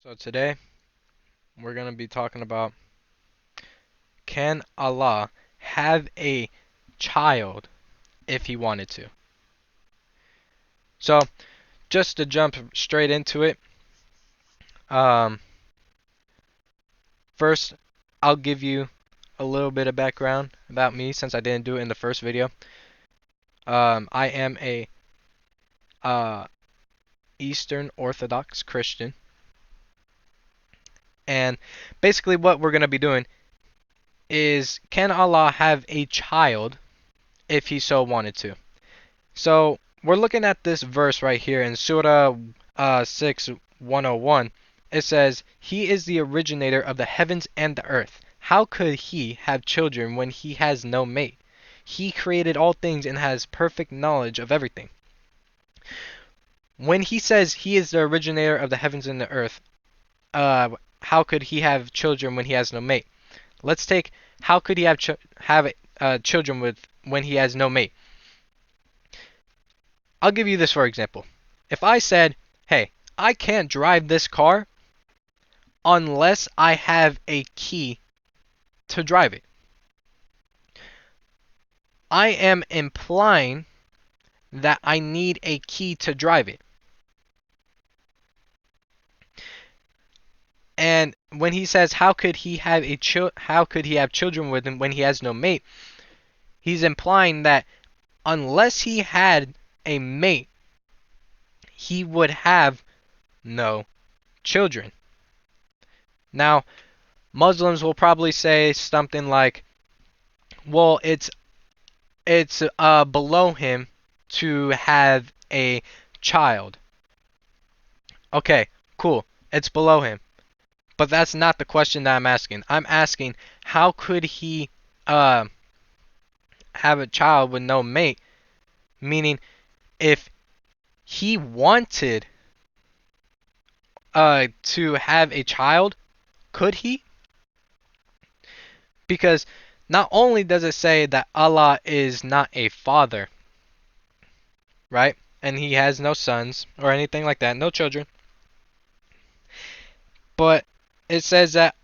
So today we're going to be talking about, can Allah have a child if he wanted to? So just to jump straight into it, um, first I'll give you a little bit of background about me since I didn't do it in the first video. I am a uh, Eastern Orthodox Christian, and basically what we're going to be doing is, can Allah have a child if he so wanted to? So we're looking at this verse right here in Surah 6:101. It says, "He is the originator of the heavens and the earth. How could he have children when he has no mate? He created all things and has perfect knowledge of everything." When he says he is the originator of the heavens and the earth, uh, how could he have children when he has no mate? Let's take, how could he have children with when he has no mate? I'll give you this for example. If I said, hey, I can't drive this car unless I have a key to drive it, I am implying that I need a key to drive it. And when he says, how could he have children with him when he has no mate? He's implying that unless he had a mate, he would have no children. Now, Muslims will probably say something like, well, it's below him to have a child. Okay, cool. It's below him. But that's not the question that I'm asking. I'm asking, how could he uh, have a child with no mate? Meaning, if he wanted to have a child, could he? Because not only does it say that Allah is not a father, right? And he has no sons or anything like that, no children. But it says that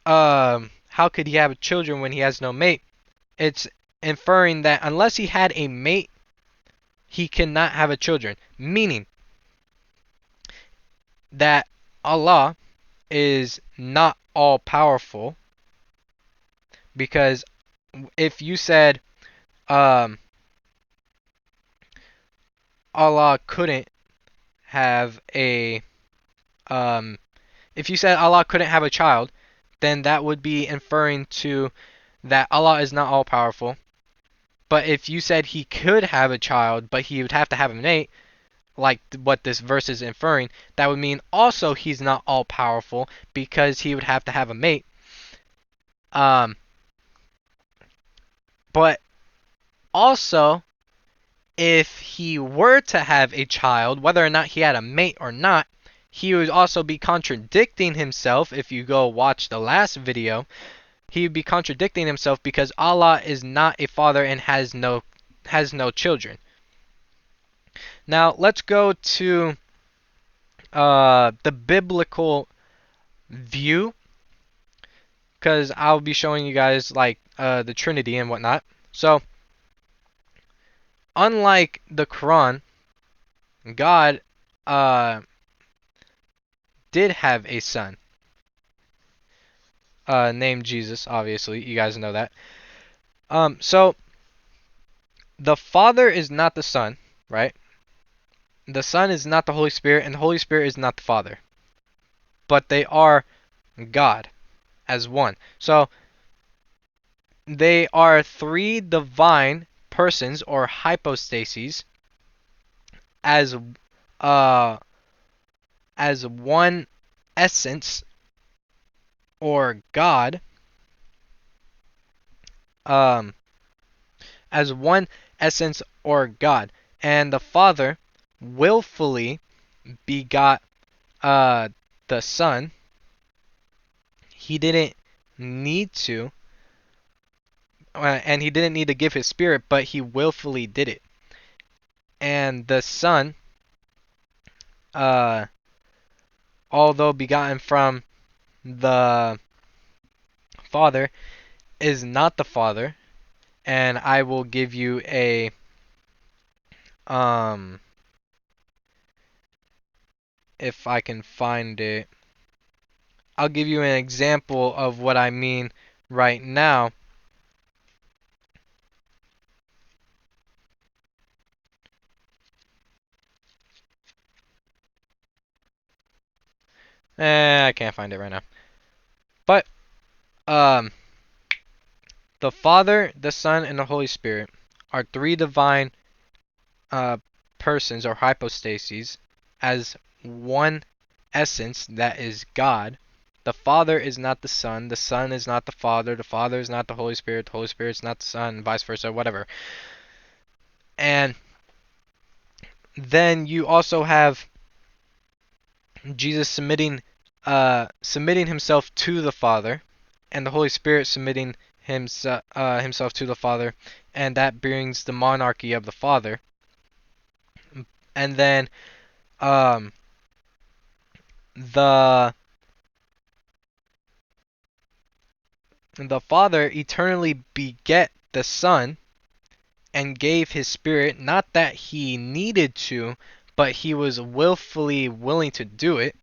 how could he have children when he has no mate? It's inferring that unless he had a mate, he cannot have a children. Meaning that Allah is not all powerful, because if you said um, Allah couldn't have a if you said Allah couldn't have a child, then that would be inferring to that Allah is not all powerful. But if you said he could have a child, but he would have to have a mate, like what this verse is inferring, that would mean also he's not all powerful because he would have to have a mate. Um, but also, if he were to have a child, whether or not he had a mate or not, he would also be contradicting himself. If you go watch the last video, he would be contradicting himself because Allah is not a father and has no children. Now let's go to the biblical view, because I'll be showing you guys like the Trinity and whatnot. So, unlike the Quran, God uh, did have a son named Jesus. Obviously, you guys know that. So the Father is not the Son, right? The Son is not the Holy Spirit, and the Holy Spirit is not the Father, but they are God as one. So they are three divine persons or hypostases as uh as one essence or God, um as one essence or God. And the Father willfully begot the Son. He didn't need to, and he didn't need to give his spirit, but he willfully did it. And the Son uh although begotten from the Father, is not the Father. And I will give you a um if I can find it. I'll give you an example of what I mean right now. I can't find it right now. But um the Father, the Son, and the Holy Spirit are three divine uh persons or hypostases as one essence that is God. The Father is not the Son is not the Father is not the Holy Spirit is not the Son, and vice versa, whatever. And then you also have Jesus submitting himself to the Father, and the Holy Spirit submitting himself to the Father, and that brings the monarchy of the Father. And then um, the the Father eternally beget the Son and gave his Spirit, not that he needed to, but he was willfully willing to do it.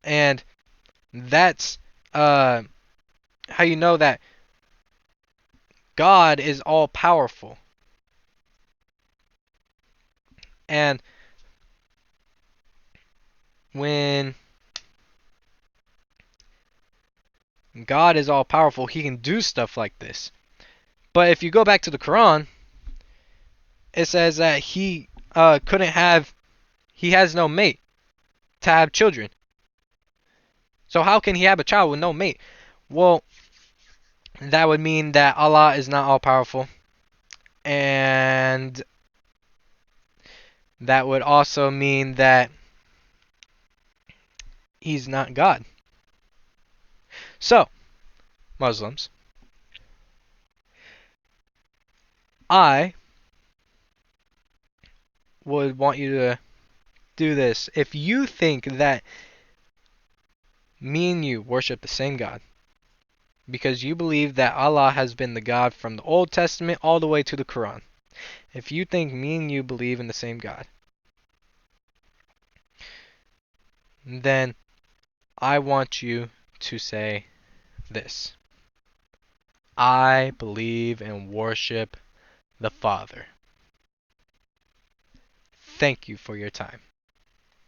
And that's uh, how you know that God is all powerful. And when God is all powerful, he can do stuff like this. But if you go back to the Quran, it says that he has no mate to have children. So how can he have a child with no mate? Well, that would mean that Allah is not all powerful. And that would also mean that he's not God. So, Muslims, I would want you to do this. If you think that me and you worship the same God, because you believe that Allah has been the God from the Old Testament all the way to the Quran. If you think me and you believe in the same God, then I want you to say this: I believe and worship the Father. Thank you for your time.